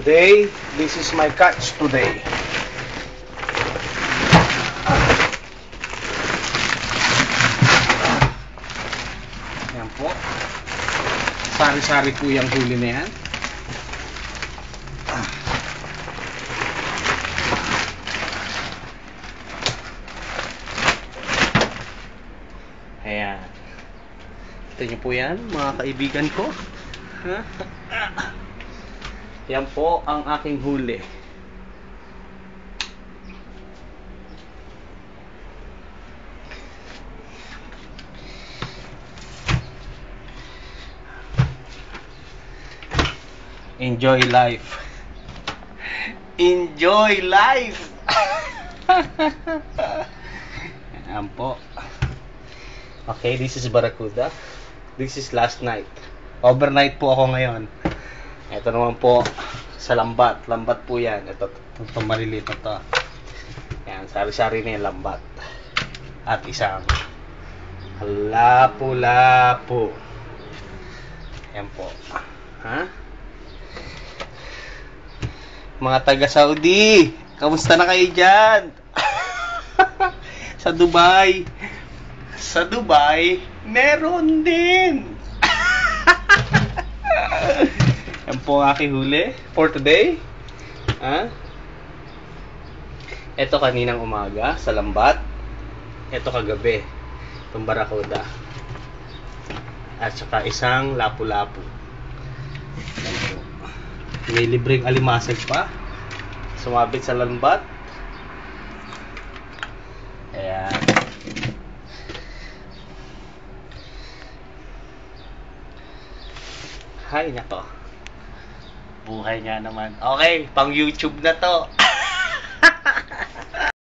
today. This is my catch today. Ayan po. Sari-sari po yung huli na yan. Ayan. Kita niyo po yan, mga kaibigan ko. Yan po ang aking huli. Enjoy life. Enjoy life. Yan po. Okay, this is Barracuda. This is last night. Overnight po ako ngayon. Ito naman po sa lambat. Lambat po yan. Ito maliliit na to. Yan, sari-sari na yung lambat. At isang lapu-lapu. Yan po. Ha? Mga taga-Saudi, kamusta na kayo dyan? Sa Dubai. Sa Dubai, meron din. Yan po ang aking huli for today. Ito kaninang umaga sa lambat. Ito kagabi, itong Barracuda. At saka isang lapu-lapu. May libreng alimasag pa. Sumabit sa lambat. Ayan. Hay nako. Buhay nga naman. Okay, pang YouTube na to.